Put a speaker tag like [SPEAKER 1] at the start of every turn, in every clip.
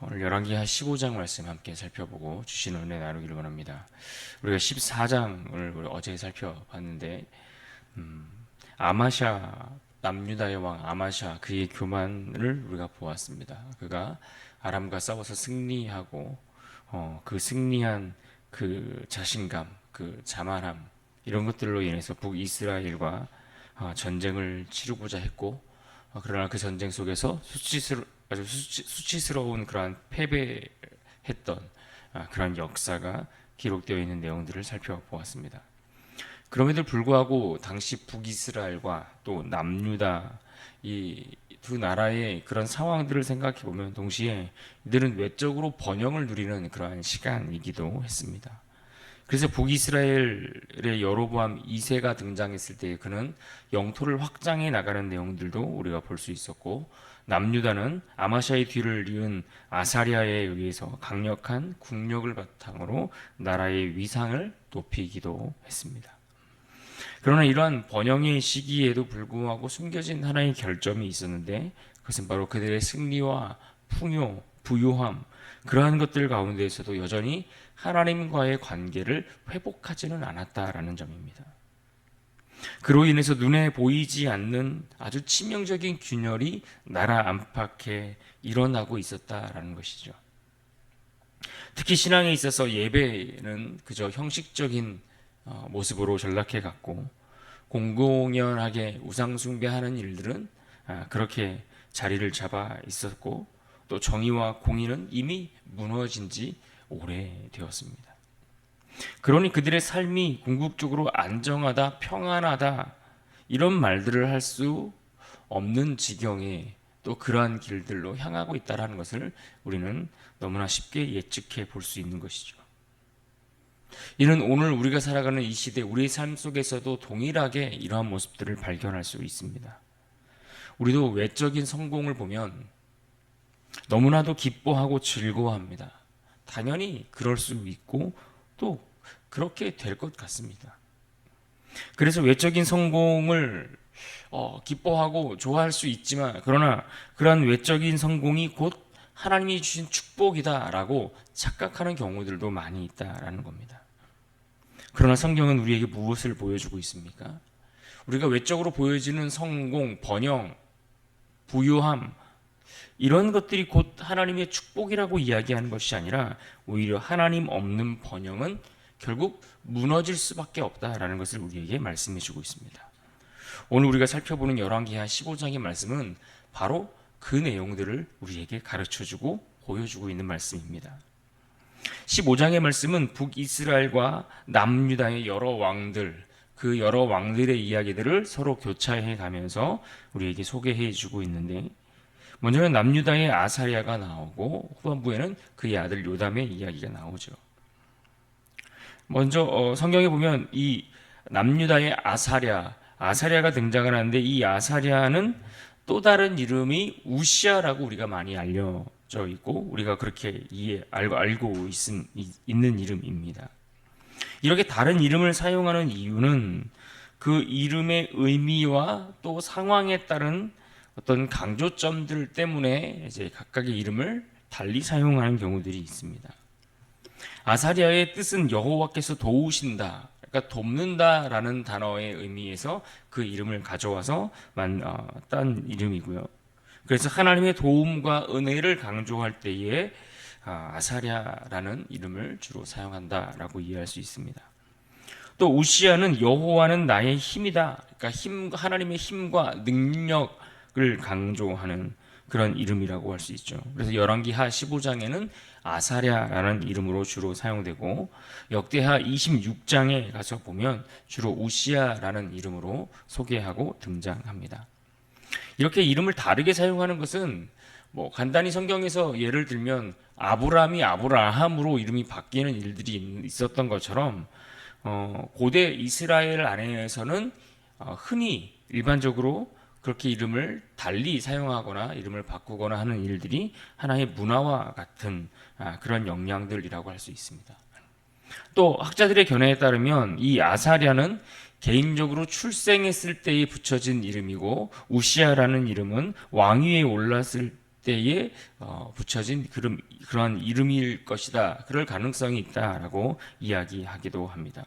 [SPEAKER 1] 오늘 열왕기하 15장 말씀 함께 살펴보고 주신 은혜 나누기를 원합니다. 우리가 14장을 우리 어제 살펴봤는데 아마샤, 남유다의 왕 아마샤, 그의 교만을 우리가 보았습니다. 그가 아람과 싸워서 승리하고 그 승리한 그 자신감, 그 자만함, 이런 것들로 인해서 북이스라엘과 전쟁을 치르고자 했고, 그러나 그 전쟁 속에서 아주 수치스러운 그러한 패배했던 그러한 역사가 기록되어 있는 내용들을 살펴보았습니다. 그럼에도 불구하고 당시 북이스라엘과 또 남유다, 이 두 나라의 그런 상황들을 생각해 보면 동시에 이들은 외적으로 번영을 누리는 그러한 시간이기도 했습니다. 그래서 북이스라엘의 여로보암 2세가 등장했을 때 그는 영토를 확장해 나가는 내용들도 우리가 볼 수 있었고, 남유다는 아마샤의 뒤를 이은 아사랴에 의해서 강력한 국력을 바탕으로 나라의 위상을 높이기도 했습니다. 그러나 이러한 번영의 시기에도 불구하고 숨겨진 하나의 결점이 있었는데, 그것은 바로 그들의 승리와 풍요, 부요함, 그러한 것들 가운데에서도 여전히 하나님과의 관계를 회복하지는 않았다라는 점입니다. 그로 인해서 눈에 보이지 않는 아주 치명적인 균열이 나라 안팎에 일어나고 있었다라는 것이죠. 특히 신앙에 있어서 예배는 그저 형식적인 모습으로 전락해 갔고, 공공연하게 우상 숭배하는 일들은 그렇게 자리를 잡아 있었고, 또 정의와 공의는 이미 무너진 지 오래되었습니다. 그러니 그들의 삶이 궁극적으로 안정하다, 평안하다, 이런 말들을 할 수 없는 지경에 또 그러한 길들로 향하고 있다는 것을 우리는 너무나 쉽게 예측해 볼 수 있는 것이죠. 이는 오늘 우리가 살아가는 이 시대, 우리의 삶 속에서도 동일하게 이러한 모습들을 발견할 수 있습니다. 우리도 외적인 성공을 보면 너무나도 기뻐하고 즐거워합니다. 당연히 그럴 수 있고 또 그렇게 될 것 같습니다. 그래서 외적인 성공을 기뻐하고 좋아할 수 있지만, 그러나 그러한 외적인 성공이 곧 하나님이 주신 축복이다라고 착각하는 경우들도 많이 있다라는 겁니다. 그러나 성경은 우리에게 무엇을 보여주고 있습니까? 우리가 외적으로 보여지는 성공, 번영, 부유함, 이런 것들이 곧 하나님의 축복이라고 이야기하는 것이 아니라 오히려 하나님 없는 번영은 결국 무너질 수밖에 없다라는 것을 우리에게 말씀해 주고 있습니다. 오늘 우리가 살펴보는 열왕기하 15장의 말씀은 바로 그 내용들을 우리에게 가르쳐주고 보여주고 있는 말씀입니다. 15장의 말씀은 북이스라엘과 남유다의 여러 왕들, 그 여러 왕들의 이야기들을 서로 교차해 가면서 우리에게 소개해 주고 있는데, 먼저는 남유다의 아사랴가 나오고 후반부에는 그의 아들 요담의 이야기가 나오죠. 먼저 성경에 보면 이 남유다의 아사랴가 등장을 하는데, 이 아사랴는 또 다른 이름이 우시아라고 우리가 많이 알려져 있고 우리가 그렇게 알고 있는 이름입니다. 이렇게 다른 이름을 사용하는 이유는 그 이름의 의미와 또 상황에 따른 어떤 강조점들 때문에 이제 각각의 이름을 달리 사용하는 경우들이 있습니다. 아사랴의 뜻은 여호와께서 도우신다, 그러니까 돕는다라는 단어의 의미에서 그 이름을 가져와서 딴 이름이고요. 그래서 하나님의 도움과 은혜를 강조할 때에 아사랴라는 이름을 주로 사용한다라고 이해할 수 있습니다. 또 우시아는 여호와는 나의 힘이다, 그러니까 하나님의 힘과 능력을 강조하는 그런 이름이라고 할 수 있죠. 그래서 열왕기하 15장에는 아사랴라는 이름으로 주로 사용되고, 역대하 26장에 가서 보면 주로 우시아라는 이름으로 소개하고 등장합니다. 이렇게 이름을 다르게 사용하는 것은 간단히 성경에서 예를 들면 아브람이 아브라함으로 이름이 바뀌는 일들이 있었던 것처럼 고대 이스라엘 안에서는 흔히 일반적으로 그렇게 이름을 달리 사용하거나 이름을 바꾸거나 하는 일들이 하나의 문화와 같은 그런 영향들이라고 할 수 있습니다. 또 학자들의 견해에 따르면 이 아사랴는 개인적으로 출생했을 때에 붙여진 이름이고, 우시아라는 이름은 왕위에 올랐을 때에 붙여진 그러한 이름일 것이다. 그럴 가능성이 있다라고 이야기하기도 합니다.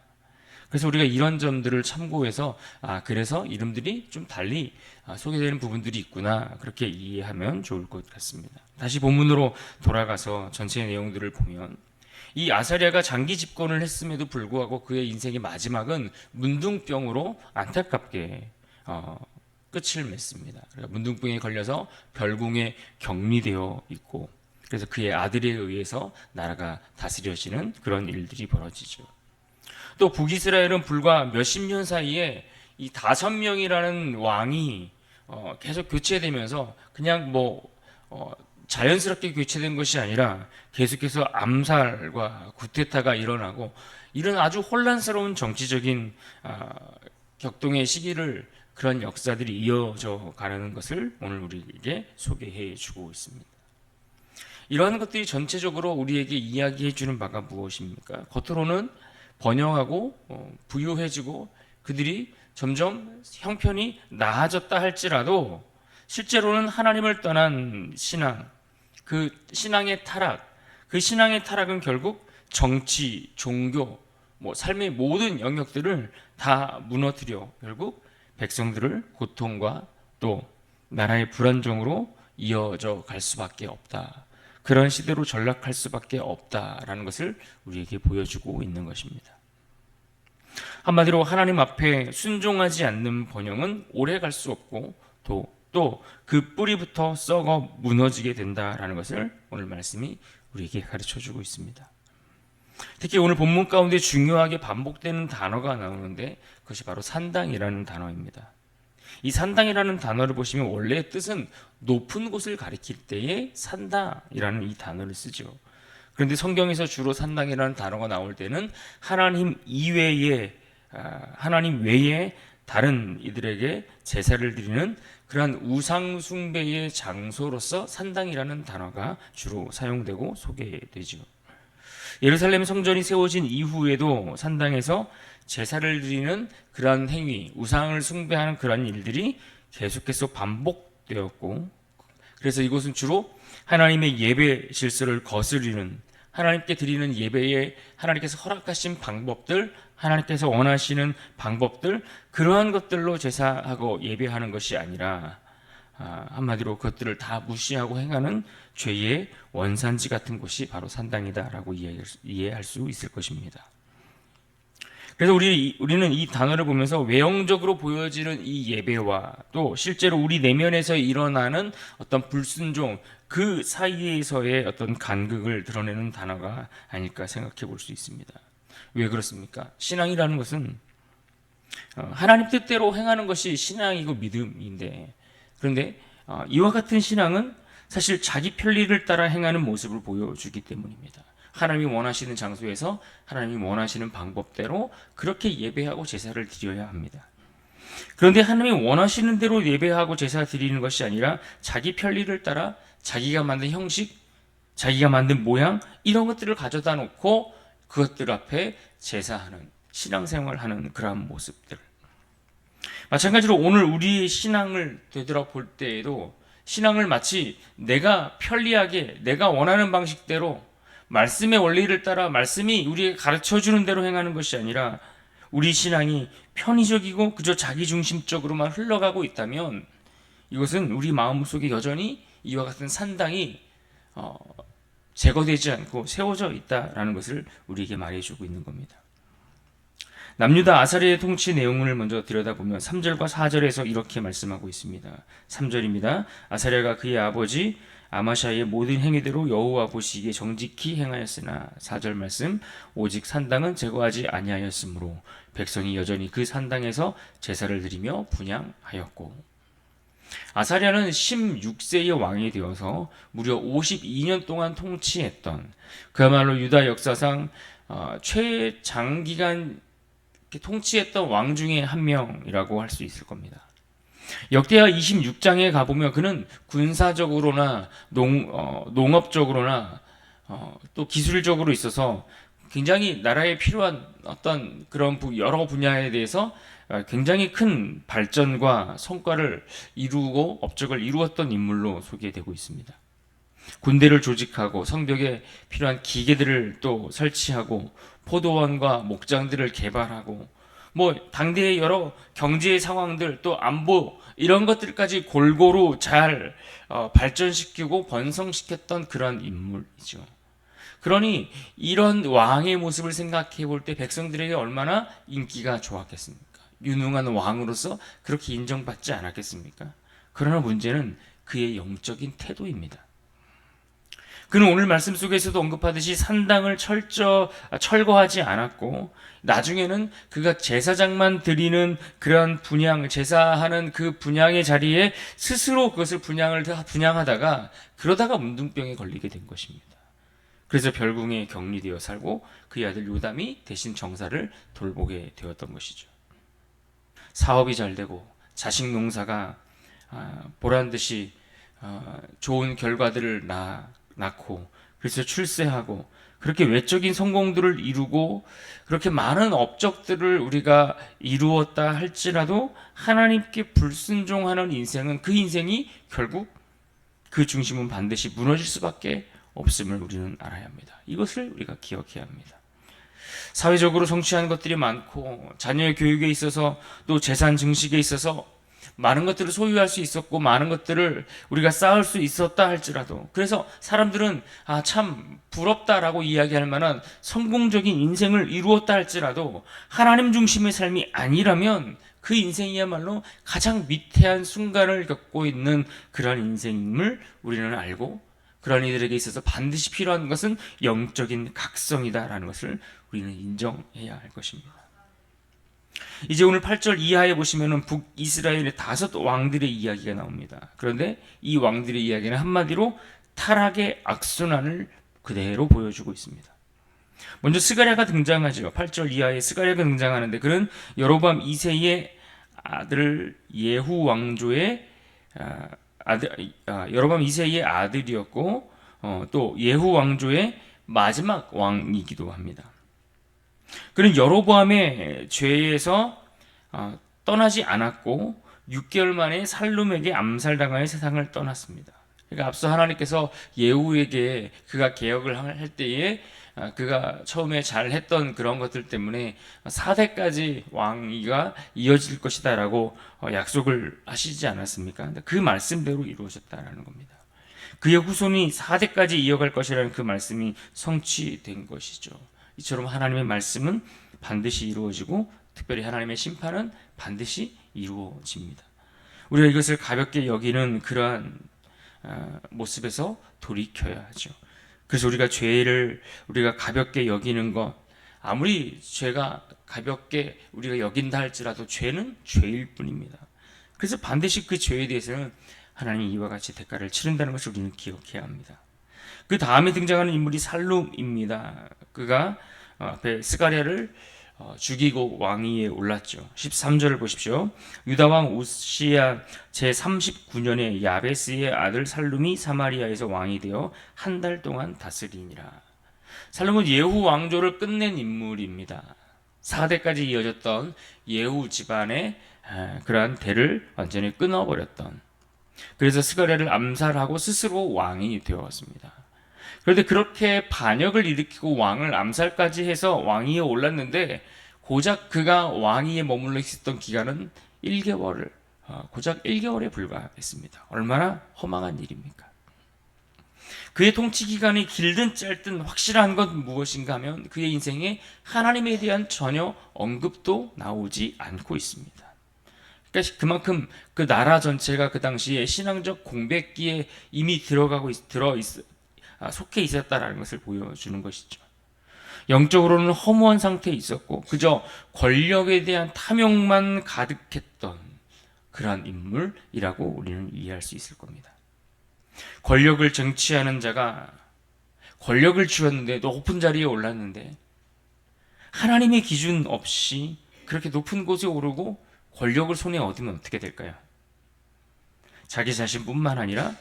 [SPEAKER 1] 그래서 우리가 이런 점들을 참고해서 그래서 이름들이 좀 달리 소개되는 부분들이 있구나, 그렇게 이해하면 좋을 것 같습니다. 다시 본문으로 돌아가서 전체 내용들을 보면 이 아사랴가 장기 집권을 했음에도 불구하고 그의 인생의 마지막은 문둥병으로 안타깝게 끝을 맺습니다. 그러니까 문둥병에 걸려서 별궁에 격리되어 있고, 그래서 그의 아들에 의해서 나라가 다스려지는 그런 일들이 벌어지죠. 또 북이스라엘은 불과 몇십 년 사이에 이 5명이라는 왕이 계속 교체되면서 그냥 자연스럽게 교체된 것이 아니라 계속해서 암살과 쿠데타가 일어나고 이런 아주 혼란스러운 정치적인 격동의 시기를, 그런 역사들이 이어져 가는 것을 오늘 우리에게 소개해 주고 있습니다. 이러한 것들이 전체적으로 우리에게 이야기해 주는 바가 무엇입니까? 겉으로는 번영하고 부유해지고 그들이 점점 형편이 나아졌다 할지라도 실제로는 하나님을 떠난 신앙, 그 신앙의 타락, 그 신앙의 타락은 결국 정치, 종교, 삶의 모든 영역들을 다 무너뜨려 결국 백성들을 고통과 또 나라의 불안정으로 이어져 갈 수밖에 없다. 그런 시대로 전락할 수밖에 없다라는 것을 우리에게 보여주고 있는 것입니다. 한마디로 하나님 앞에 순종하지 않는 번영은 오래 갈 수 없고 또 그 뿌리부터 썩어 무너지게 된다라는 것을 오늘 말씀이 우리에게 가르쳐주고 있습니다. 특히 오늘 본문 가운데 중요하게 반복되는 단어가 나오는데 그것이 바로 산당이라는 단어입니다. 이 산당이라는 단어를 보시면 원래의 뜻은 높은 곳을 가리킬 때에 산당이라는 이 단어를 쓰죠. 그런데 성경에서 주로 산당이라는 단어가 나올 때는 하나님 외에 다른 이들에게 제사를 드리는 그러한 우상 숭배의 장소로서 산당이라는 단어가 주로 사용되고 소개되죠. 예루살렘 성전이 세워진 이후에도 산당에서 제사를 드리는 그러한 행위, 우상을 숭배하는 그러한 일들이 계속해서 반복되었고, 그래서 이곳은 주로 하나님의 예배 질서를 거스르는, 하나님께 드리는 예배에 하나님께서 허락하신 방법들, 하나님께서 원하시는 방법들, 그러한 것들로 제사하고 예배하는 것이 아니라 한마디로 그것들을 다 무시하고 행하는 죄의 원산지 같은 곳이 바로 산당이다라고 이해할 수 있을 것입니다. 그래서 우리는 이 단어를 보면서 외형적으로 보여지는 이 예배와 또 실제로 우리 내면에서 일어나는 어떤 불순종, 그 사이에서의 어떤 간극을 드러내는 단어가 아닐까 생각해 볼 수 있습니다. 왜 그렇습니까? 신앙이라는 것은 하나님 뜻대로 행하는 것이 신앙이고 믿음인데, 그런데 이와 같은 신앙은 사실 자기 편리를 따라 행하는 모습을 보여주기 때문입니다. 하나님이 원하시는 장소에서 하나님이 원하시는 방법대로 그렇게 예배하고 제사를 드려야 합니다. 그런데 하나님이 원하시는 대로 예배하고 제사 드리는 것이 아니라 자기 편리를 따라 자기가 만든 형식, 자기가 만든 모양, 이런 것들을 가져다 놓고 그것들 앞에 제사하는, 신앙생활하는 그러한 모습들. 마찬가지로 오늘 우리의 신앙을 되돌아볼 때에도 신앙을 마치 내가 편리하게 내가 원하는 방식대로 말씀의 원리를 따라 말씀이 우리에게 가르쳐주는 대로 행하는 것이 아니라 우리 신앙이 편의적이고 그저 자기중심적으로만 흘러가고 있다면 이것은 우리 마음속에 여전히 이와 같은 산당이 제거되지 않고 세워져 있다라는 것을 우리에게 말해주고 있는 겁니다. 남유다 아사랴의 통치 내용을 먼저 들여다보면 3절과 4절에서 이렇게 말씀하고 있습니다. 3절입니다. 아사랴가 그의 아버지 아마샤의 모든 행위대로 여호와 보시기에 정직히 행하였으나 4절 말씀 오직 산당은 제거하지 아니하였으므로 백성이 여전히 그 산당에서 제사를 드리며 분향하였고, 아사랴는 16세의 왕이 되어서 무려 52년 동안 통치했던 그야말로 유다 역사상 최장기간 통치했던 왕 중에 한 명이라고 할 수 있을 겁니다. 역대하 26장에 가보면 그는 군사적으로나 농업적으로나 또 기술적으로 있어서 굉장히 나라에 필요한 어떤 그런 여러 분야에 대해서 굉장히 큰 발전과 성과를 이루고 업적을 이루었던 인물로 소개되고 있습니다. 군대를 조직하고 성벽에 필요한 기계들을 또 설치하고 포도원과 목장들을 개발하고 뭐 당대의 여러 경제 상황들 또 안보 이런 것들까지 골고루 잘 발전시키고 번성시켰던 그런 인물이죠. 그러니 이런 왕의 모습을 생각해 볼 때 백성들에게 얼마나 인기가 좋았겠습니까? 유능한 왕으로서 그렇게 인정받지 않았겠습니까? 그러나 문제는 그의 영적인 태도입니다. 그는 오늘 말씀 속에서도 언급하듯이 산당을 철거하지 않았고 나중에는 그가 제사장만 드리는 그런 분양, 제사하는 그 분양의 자리에 스스로 그것을 분양하다가 그러다가 문둥병에 걸리게 된 것입니다. 그래서 별궁에 격리되어 살고 그의 아들 요담이 대신 정사를 돌보게 되었던 것이죠. 사업이 잘 되고 자식 농사가 보란 듯이 좋은 결과들을 낳고 그래서 출세하고 그렇게 외적인 성공들을 이루고 그렇게 많은 업적들을 우리가 이루었다 할지라도 하나님께 불순종하는 인생은 그 인생이 결국 그 중심은 반드시 무너질 수밖에 없음을 우리는 알아야 합니다. 이것을 우리가 기억해야 합니다. 사회적으로 성취한 것들이 많고 자녀의 교육에 있어서 또 재산 증식에 있어서 많은 것들을 소유할 수 있었고 많은 것들을 우리가 쌓을 수 있었다 할지라도 그래서 사람들은 참 부럽다라고 이야기할 만한 성공적인 인생을 이루었다 할지라도 하나님 중심의 삶이 아니라면 그 인생이야말로 가장 위태한 순간을 겪고 있는 그런 인생임을 우리는 알고 그런 이들에게 있어서 반드시 필요한 것은 영적인 각성이다라는 것을 우리는 인정해야 할 것입니다. 이제 오늘 8절 이하에 보시면은 북이스라엘의 5 왕들의 이야기가 나옵니다. 그런데 이 왕들의 이야기는 한마디로 타락의 악순환을 그대로 보여주고 있습니다. 먼저 스가랴가 등장하죠. 8절 이하에 스가랴가 등장하는데 그는 여로보암 2세의 아들 예후 왕조의 여로보암 2세의 아들이었고 또 예후 왕조의 마지막 왕이기도 합니다. 그는 여로보암의 죄에서 떠나지 않았고 6개월 만에 살룸에게 암살당하여 세상을 떠났습니다. 그러니까 앞서 하나님께서 예후에게 그가 개혁을 할 때에 그가 처음에 잘했던 그런 것들 때문에 4대까지 왕위가 이어질 것이다라고 약속을 하시지 않았습니까? 그 말씀대로 이루어졌다라는 겁니다. 그의 후손이 4대까지 이어갈 것이라는 그 말씀이 성취된 것이죠. 이처럼 하나님의 말씀은 반드시 이루어지고 특별히 하나님의 심판은 반드시 이루어집니다. 우리가 이것을 가볍게 여기는 그러한 모습에서 돌이켜야 하죠. 그래서 우리가 죄를 우리가 가볍게 여기는 것 아무리 죄가 가볍게 우리가 여긴다 할지라도 죄는 죄일 뿐입니다. 그래서 반드시 그 죄에 대해서는 하나님이 이와 같이 대가를 치른다는 것을 우리는 기억해야 합니다. 그 다음에 등장하는 인물이 살룸입니다. 그가 앞에 스가랴를 죽이고 왕위에 올랐죠. 13절을 보십시오. 유다왕 우시야 제39년에 야베스의 아들 살룸이 사마리아에서 왕이 되어 한 달 동안 다스리니라. 살룸은 예후 왕조를 끝낸 인물입니다. 4대까지 이어졌던 예후 집안의 그러한 대를 완전히 끊어버렸던, 그래서 스가랴를 암살하고 스스로 왕이 되었습니다. 그런데 그렇게 반역을 일으키고 왕을 암살까지 해서 왕위에 올랐는데 고작 그가 왕위에 머물러 있었던 기간은 1개월을 고작 1개월에 불과했습니다. 얼마나 허망한 일입니까? 그의 통치 기간이 길든 짧든 확실한 건 무엇인가 하면 그의 인생에 하나님에 대한 전혀 언급도 나오지 않고 있습니다. 그러니까 그만큼 그 나라 전체가 그 당시에 신앙적 공백기에 이미 속해 있었다라는 것을 보여주는 것이죠. 영적으로는 허무한 상태에 있었고 그저 권력에 대한 탐욕만 가득했던 그러한 인물이라고 우리는 이해할 수 있을 겁니다. 권력을 쟁취하는 자가 권력을 쥐었는데 높은 자리에 올랐는데 하나님의 기준 없이 그렇게 높은 곳에 오르고 권력을 손에 얻으면 어떻게 될까요? 자기 자신뿐만 아니라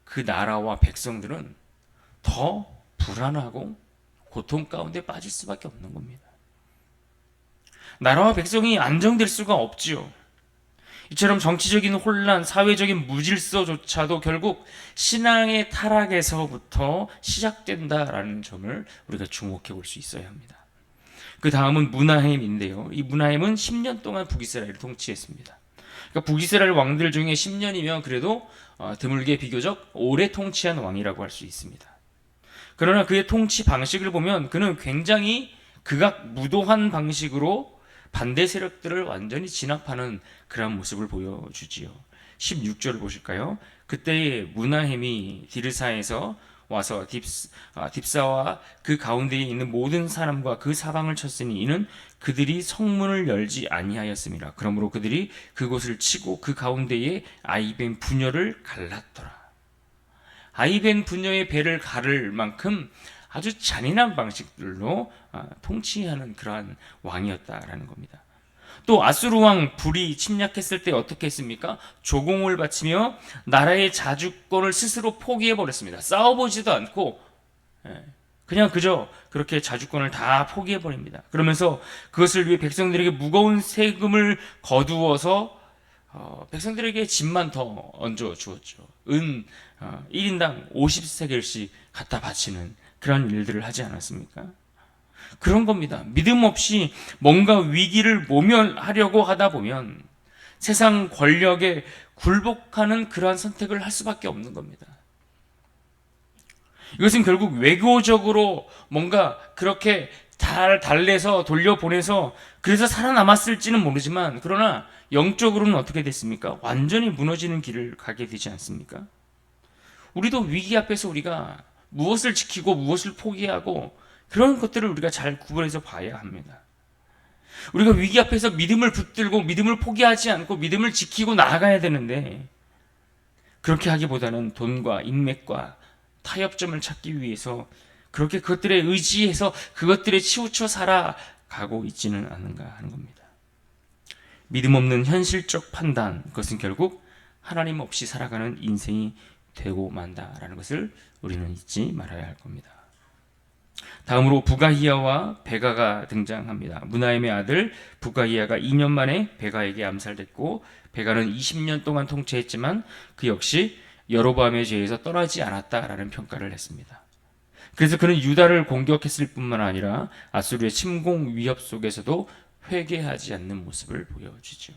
[SPEAKER 1] 그 나라와 백성들은 더 불안하고 고통 가운데 빠질 수밖에 없는 겁니다. 나라와 백성이 안정될 수가 없지요. 이처럼 정치적인 혼란, 사회적인 무질서조차도 결국 신앙의 타락에서부터 시작된다라는 점을 우리가 주목해 볼 수 있어야 합니다. 그 다음은 무나헬인데요. 이 무나헬은 10년 동안 북이스라엘을 통치했습니다. 그러니까 북이스라엘 왕들 중에 10년이면 그래도 드물게 비교적 오래 통치한 왕이라고 할 수 있습니다. 그러나 그의 통치 방식을 보면 그는 굉장히 극악무도한 방식으로 반대 세력들을 완전히 진압하는 그런 모습을 보여주지요. 16절을 보실까요? 그때 무나헬이 디르사에서 와서 딥사와 그 가운데에 있는 모든 사람과 그 사방을 쳤으니 이는 그들이 성문을 열지 아니하였습니다. 그러므로 그들이 그곳을 치고 그 가운데에 아이벤 부녀를 갈랐더라. 아이벤 부녀의 배를 가를 만큼 아주 잔인한 방식들로 통치하는 그러한 왕이었다라는 겁니다. 또 아수르 왕 불이 침략했을 때 어떻게 했습니까? 조공을 바치며 나라의 자주권을 스스로 포기해 버렸습니다. 싸워보지도 않고 그냥 그저 그렇게 자주권을 다 포기해 버립니다. 그러면서 그것을 위해 백성들에게 무거운 세금을 거두어서 백성들에게 집만 더 얹어 주었죠. 1인당 50세겔씩 갖다 바치는 그런 일들을 하지 않았습니까? 그런 겁니다. 믿음 없이 뭔가 위기를 모면하려고 하다 보면 세상 권력에 굴복하는 그러한 선택을 할 수밖에 없는 겁니다. 이것은 결국 외교적으로 뭔가 그렇게 잘 달래서 돌려보내서 그래서 살아남았을지는 모르지만 그러나 영적으로는 어떻게 됐습니까? 완전히 무너지는 길을 가게 되지 않습니까? 우리도 위기 앞에서 우리가 무엇을 지키고 무엇을 포기하고 그런 것들을 우리가 잘 구분해서 봐야 합니다. 우리가 위기 앞에서 믿음을 붙들고 믿음을 포기하지 않고 믿음을 지키고 나아가야 되는데 그렇게 하기보다는 돈과 인맥과 타협점을 찾기 위해서 그렇게 그것들에 의지해서 그것들에 치우쳐 살아가고 있지는 않은가 하는 겁니다. 믿음 없는 현실적 판단, 그것은 결국 하나님 없이 살아가는 인생이 되고 만다라는 것을 우리는 잊지 말아야 할 겁니다. 다음으로 부가히야와 베가가 등장합니다. 무나헬의 아들 부가히야가 2년 만에 베가에게 암살됐고 베가는 20년 동안 통치했지만 그 역시 여로보암의 죄에서 떠나지 않았다라는 평가를 했습니다. 그래서 그는 유다를 공격했을 뿐만 아니라 아수르의 침공 위협 속에서도 회개하지 않는 모습을 보여주죠.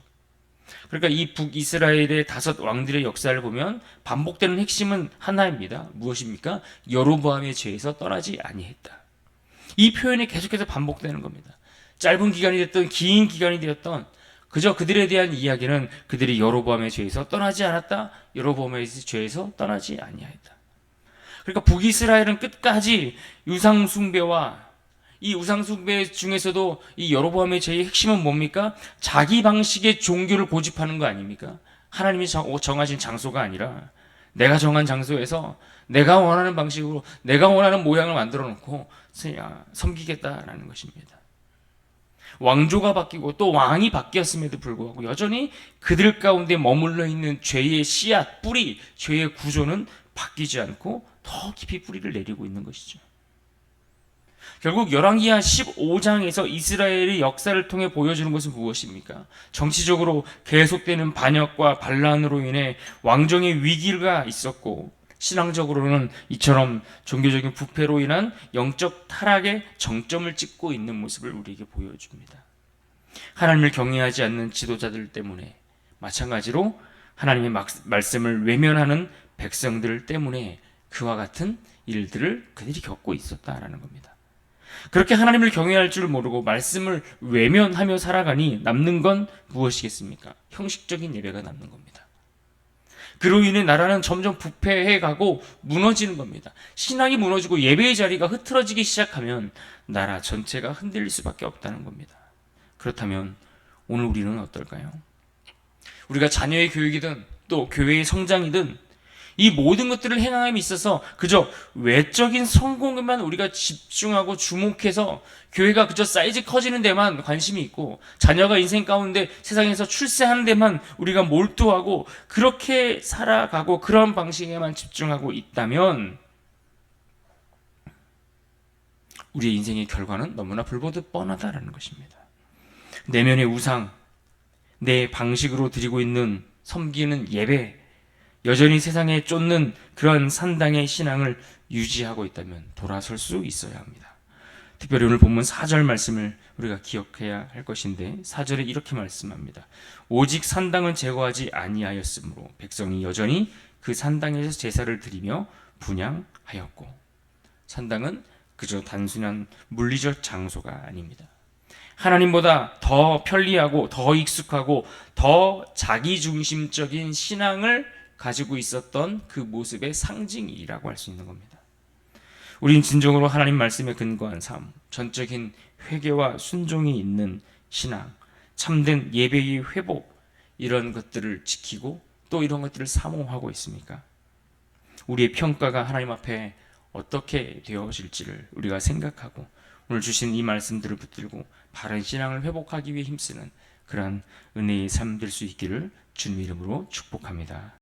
[SPEAKER 1] 그러니까 이 북이스라엘의 5 왕들의 역사를 보면 반복되는 핵심은 하나입니다. 무엇입니까? 여로보암의 죄에서 떠나지 아니했다. 이 표현이 계속해서 반복되는 겁니다. 짧은 기간이 됐던 긴 기간이 되었던 그저 그들에 대한 이야기는 그들이 여로보암의 죄에서 떠나지 않았다. 여로보암의 죄에서 떠나지 아니하였다. 그러니까 북이스라엘은 끝까지 우상숭배와 이 우상숭배 중에서도 이 여로보암의 죄의 핵심은 뭡니까? 자기 방식의 종교를 고집하는 거 아닙니까? 하나님이 정하신 장소가 아니라 내가 정한 장소에서 내가 원하는 방식으로 내가 원하는 모양을 만들어 놓고 섬기겠다라는 것입니다. 왕조가 바뀌고 또 왕이 바뀌었음에도 불구하고 여전히 그들 가운데 머물러 있는 죄의 씨앗, 뿌리, 죄의 구조는 바뀌지 않고 더 깊이 뿌리를 내리고 있는 것이죠. 결국 열왕기하 15장에서 이스라엘의 역사를 통해 보여주는 것은 무엇입니까? 정치적으로 계속되는 반역과 반란으로 인해 왕정의 위기가 있었고 신앙적으로는 이처럼 종교적인 부패로 인한 영적 타락의 정점을 찍고 있는 모습을 우리에게 보여줍니다. 하나님을 경외하지 않는 지도자들 때문에 마찬가지로 하나님의 말씀을 외면하는 백성들 때문에 그와 같은 일들을 그들이 겪고 있었다라는 겁니다. 그렇게 하나님을 경외할 줄 모르고 말씀을 외면하며 살아가니 남는 건 무엇이겠습니까? 형식적인 예배가 남는 겁니다. 그로 인해 나라는 점점 부패해가고 무너지는 겁니다. 신앙이 무너지고 예배의 자리가 흐트러지기 시작하면 나라 전체가 흔들릴 수밖에 없다는 겁니다. 그렇다면 오늘 우리는 어떨까요? 우리가 자녀의 교육이든 또 교회의 성장이든 이 모든 것들을 행함에 있어서 그저 외적인 성공에만 우리가 집중하고 주목해서 교회가 그저 사이즈 커지는 데만 관심이 있고 자녀가 인생 가운데 세상에서 출세하는 데만 우리가 몰두하고 그렇게 살아가고 그런 방식에만 집중하고 있다면 우리의 인생의 결과는 너무나 불보듯 뻔하다라는 것입니다. 내면의 우상, 내 방식으로 드리고 있는 섬기는 예배, 여전히 세상에 쫓는 그런 산당의 신앙을 유지하고 있다면 돌아설 수 있어야 합니다. 특별히 오늘 본문 4절 말씀을 우리가 기억해야 할 것인데 4절에 이렇게 말씀합니다. 오직 산당은 제거하지 아니하였으므로 백성이 여전히 그 산당에서 제사를 드리며 분향하였고, 산당은 그저 단순한 물리적 장소가 아닙니다. 하나님보다 더 편리하고 더 익숙하고 더 자기중심적인 신앙을 가지고 있었던 그 모습의 상징이라고 할 수 있는 겁니다. 우린 진정으로 하나님 말씀에 근거한 삶, 전적인 회개와 순종이 있는 신앙, 참된 예배의 회복, 이런 것들을 지키고 또 이런 것들을 사모하고 있습니까? 우리의 평가가 하나님 앞에 어떻게 되어질지를 우리가 생각하고 오늘 주신 이 말씀들을 붙들고 바른 신앙을 회복하기 위해 힘쓰는 그러한 은혜의 삶 될 수 있기를 주님 이름으로 축복합니다.